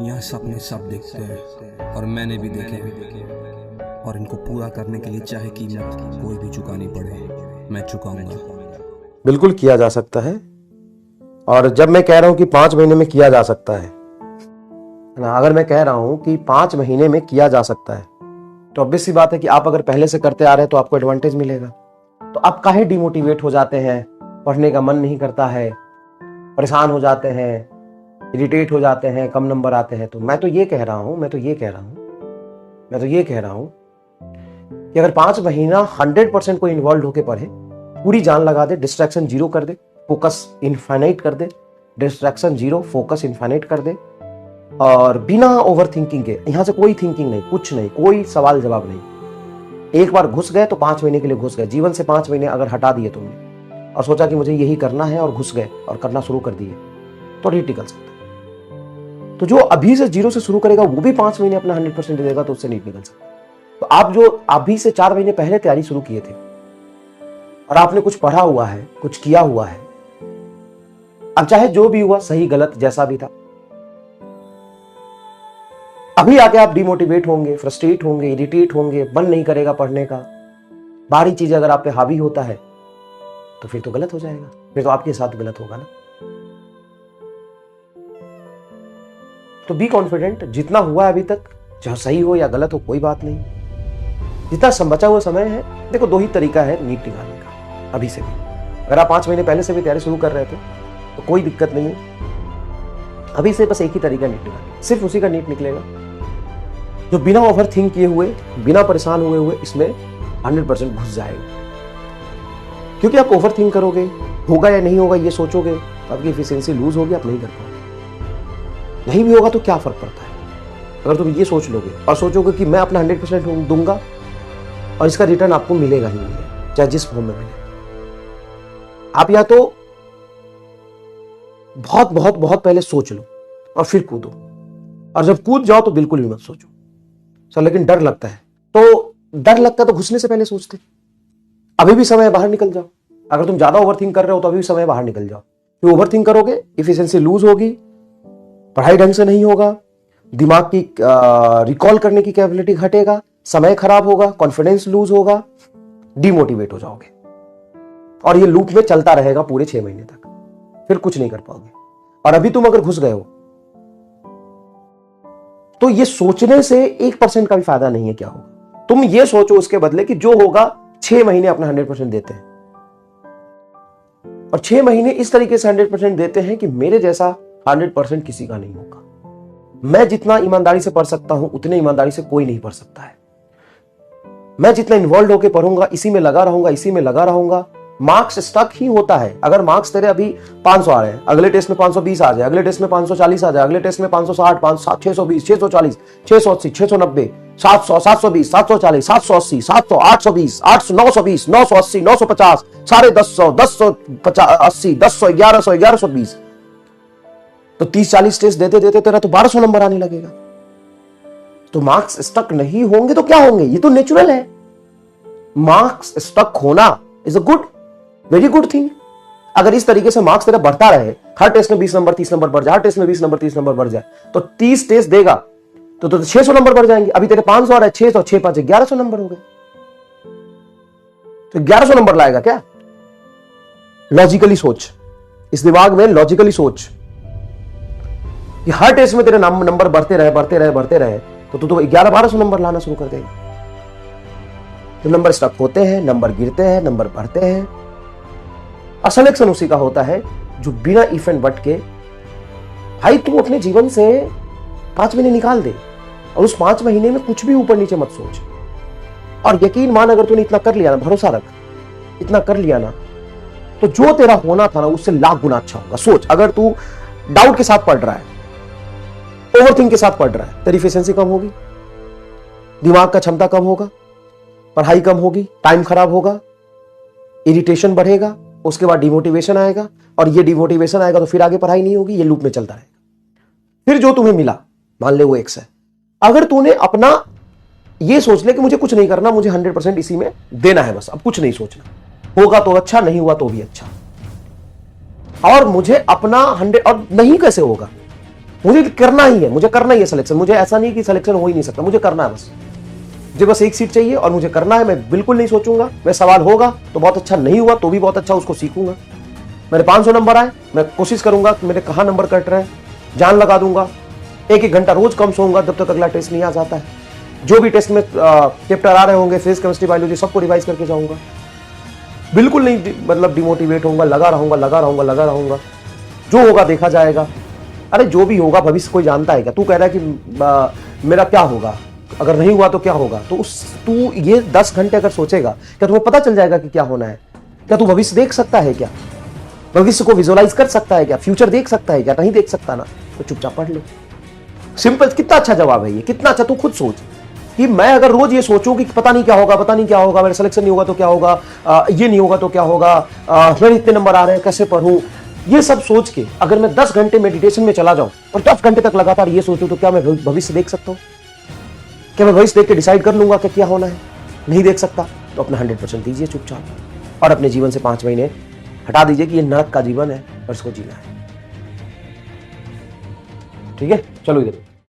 यह सपने सब देखते हैं और मैंने भी देखे हैं, और इनको पूरा करने के लिए चाहे कीमत कोई भी चुकानी पड़े, मैं चुकाऊंगा। बिल्कुल किया जा सकता है। और जब मैं कह रहा हूं कि 5 महीने में किया जा सकता है ना, अगर मैं कह रहा हूं कि 5 महीने में किया जा सकता है, तो ऑब्वियस सी बात है कि आप अगर पहले से करते आ रहे हैं तो आपको एडवांटेज मिलेगा। तो आप काहे डिमोटिवेट हो जाते हैं, पढ़ने का मन नहीं करता है, परेशान हो जाते हैं, इरिटेट हो जाते हैं, कम नंबर आते हैं। तो मैं तो ये कह रहा हूं कि अगर 5 महीना 100% को इन्वॉल्व होके पढ़े, पूरी जान लगा दे, डिस्ट्रैक्शन जीरो कर दे, फोकस इनफाइनाइट कर दे, डिस्ट्रैक्शन जीरो, फोकस इनफाइनाइट कर दे, और बिना ओवर थिंकिंग के, यहां से कोई थिंकिंग नहीं, कुछ नहीं, कोई सवाल जवाब नहीं। एक बार घुस गए तो 5 महीने के लिए घुस गए। जीवन से 5 महीने अगर हटा दिए तुमने और सोचा कि मुझे यही करना है और घुस गए और करना शुरू कर दिए, तो नहीं टिकल सकता। तो जो अभी से जीरो से शुरू करेगा वो भी 5 महीने अपना 100% दे देगा, तो उससे नहीं निकल सकता। तो आप जो अभी से 4 महीने पहले तैयारी शुरू किए थे और आपने कुछ पढ़ा हुआ है, कुछ किया हुआ है, अब चाहे जो भी हुआ, सही गलत जैसा भी था, अभी आके आप डिमोटिवेट होंगे, फ्रस्ट्रेट होंगे, इरिटेट होंगे, मन नहीं करेगा पढ़ने का, बाहरी चीजें अगर आप पे हावी होता है, तो फिर तो गलत हो जाएगा, फिर तो आपके साथ गलत होगा ना। तो बी कॉन्फिडेंट, जितना हुआ है अभी तक, चाहे सही हो या गलत हो कोई बात नहीं, जितना बचा हुआ समय है। देखो, 2 ही तरीका है नीट निकालने का अभी से भी। अगर आप 5 महीने पहले से भी तैयारी शुरू कर रहे थे तो कोई दिक्कत नहीं है। अभी से बस एक ही तरीका नीट निकालने, सिर्फ उसी का नीट निकलेगा जो बिना ओवर थिंक किए हुए, बिना परेशान हुए इसमें 100% घुस जाएगा। क्योंकि आप ओवर थिंक करोगे, होगा या नहीं होगा ये सोचोगे, तो आपकी एफिशिएंसी लूज होगी, आप नहीं कर पाओगे। नहीं भी होगा तो क्या फर्क पड़ता है। अगर तुम ये सोच लोगे और सोचोगे कि मैं अपना 100% दूंगा और इसका रिटर्न आपको मिलेगा ही मिलेगा, चाहे जिस फॉर्म में मिले। आप या तो बहुत बहुत बहुत पहले सोच लो और फिर कूदो, और जब कूद जाओ तो बिल्कुल भी मत सोचो सर लेकिन डर लगता है। तो डर लगता है तो घुसने से पहले सोचते। अभी भी समय बाहर निकल जाओ। अगर तुम ज्यादा ओवरथिंक कर रहे हो तो अभी भी समय बाहर निकल जाओ। ओवरथिंक करोगे, एफिशिएंसी लूज होगी, पढ़ाई ढंग से नहीं होगा, दिमाग की रिकॉल करने की कैपेबिलिटी घटेगा, समय खराब होगा, कॉन्फिडेंस लूज होगा, डिमोटिवेट हो जाओगे, और ये लूप में चलता रहेगा पूरे 6 महीने तक, फिर कुछ नहीं कर पाओगे। और अभी तुम अगर घुस गए हो तो ये सोचने से 1% का भी फायदा नहीं है। क्या होगा, तुम ये सोचो उसके बदले कि जो होगा 6 महीने अपना 100% देते हैं, और 6 महीने इस तरीके से 100% देते हैं कि मेरे जैसा 100% किसी का नहीं होगा। मैं जितना ईमानदारी से पढ़ सकता हूं उतने ईमानदारी से कोई नहीं पढ़ सकता है। मैं जितना इन्वॉल्व होकर पढ़ूंगा, इसी में लगा रहूंगा, मार्क्स स्टक ही होता है। अगर मार्क्स तेरे अभी 500 आ रहे हैं, अगले टेस्ट में 520 आ जाए, अगले टेस्ट में 540 आ जाए, अगले टेस्ट में 560, 620, 640, 680, 690, 700, 720, 740, 780, 700, 820, 800, 920, 980, 950, 150, 1080, 10, 1100, 1120, तो 30-40 टेस्ट देते देते तेरा तो 1200 नंबर आने लगेगा। तो मार्क्स स्टक नहीं होंगे तो क्या होंगे, ये तो नेचुरल है। मार्क्स स्टक होना is a good, very good thing. अगर इस तरीके से मार्क्स तेरा बढ़ता रहे, हर टेस्ट में 20 नंबर 30 नंबर बढ़ जाए, हर टेस्ट में 20 नंबर 30 नंबर बढ़ जाए, तो 30 टेस्ट देगा तो 600 नंबर बढ़ जाएंगे। अभी तेरे 500 आ रहा है, 600, 6 5 1100 नंबर हो गए, तो 1100 नंबर लाएगा क्या? लॉजिकली सोच, इस दिमाग में लॉजिकली सोच कि हर टेस्ट में तेरे नंबर बढ़ते रहे तो तू तो 1100-1200 नंबर लाना शुरू कर देगा। तो नंबर स्टक होते हैं, नंबर गिरते हैं, नंबर बढ़ते हैं। और सिलेक्शन उसी का होता है जो बिना इफ एंड बट के, भाई तू अपने जीवन से 5 महीने निकाल दे और उस 5 महीने में कुछ भी ऊपर नीचे मत सोच। और यकीन मान, अगर तूने इतना कर लिया ना, भरोसा रख, इतना कर लिया ना, तो जो तेरा होना था ना उससे लाख गुना अच्छा होगा। सोच, अगर तू डाउट के साथ पढ़ रहा है, ओवरथिंक के साथ पढ़ रहा है, तेरी एफिशिएंसी कम होगी, दिमाग का क्षमता कम होगा, पढ़ाई कम होगी, टाइम खराब होगा, इरिटेशन बढ़ेगा, उसके बाद डिमोटिवेशन आएगा, और ये डिमोटिवेशन आएगा तो फिर आगे पढ़ाई नहीं होगी, ये लूप में चलता रहेगा। फिर जो तुम्हें मिला, मान ले वो X है, अगर तूने अपना ये सोच ले कि मुझे कुछ नहीं करना, मुझे 100% इसी में देना है, बस अब कुछ नहीं सोचना, होगा तो अच्छा, नहीं हुआ तो भी अच्छा, और मुझे अपना 100, और नहीं कैसे होगा, मुझे करना ही है, मुझे करना ही है सिलेक्शन। मुझे ऐसा नहीं कि सिलेक्शन हो ही नहीं सकता, मुझे करना है बस। मुझे बस एक सीट चाहिए और मुझे करना है। मैं बिल्कुल नहीं सोचूंगा। मैं सवाल होगा तो बहुत अच्छा, नहीं हुआ तो भी बहुत अच्छा, उसको सीखूंगा। मेरे 500 नंबर आए, मैं कोशिश करूंगा कि मेरे कहाँ नंबर कट रहे हैं, जान लगा दूंगा। एक घंटा रोज कम सोऊंगा जब तक अगला टेस्ट नहीं आ जाता है। जो भी टेस्ट में चैप्टर आ रहे होंगे, फिजिक्स, केमिस्ट्री, बायोलॉजी, सबको रिवाइज करके जाऊंगा। बिल्कुल नहीं मतलब डिमोटिवेट होऊंगा, लगा रहूंगा। जो होगा देखा जाएगा। अरे जो भी होगा भविष्य कोई जानता है क्या? तू कह रहा है कि मेरा क्या होगा, अगर नहीं हुआ तो क्या होगा? तो तू ये 10 घंटे अगर सोचेगा, क्या तुम्हें पता चल जाएगा कि क्या होना है? क्या तू भविष्य देख सकता है क्या? भविष्य को विजुअलाइज कर सकता है क्या? फ्यूचर देख सकता है क्या? नहीं देख सकता ना, तो चुपचाप पढ़ ले। सिंपल। कितना अच्छा जवाब है ये, कितना अच्छा। तू खुद सोच कि मैं अगर रोज ये सोचूं कि पता नहीं क्या होगा, मेरा सिलेक्शन नहीं होगा तो क्या होगा, ये नहीं होगा तो क्या होगा, मेरे इतने नंबर आ रहे हैं, कैसे पढ़ूं, ये सब सोच के अगर मैं 10 घंटे मेडिटेशन में चला जाऊं और 10 घंटे तक लगातार ये सोचूं, तो क्या मैं भविष्य देख सकता हूं? क्या मैं भविष्य देख के डिसाइड कर लूंगा कि क्या होना है? नहीं देख सकता। तो अपना 100% दीजिए चुपचाप, और अपने जीवन से 5 महीने हटा दीजिए कि ये नरक का जीवन है और इसको जीना है। ठीक है, चलो इधर।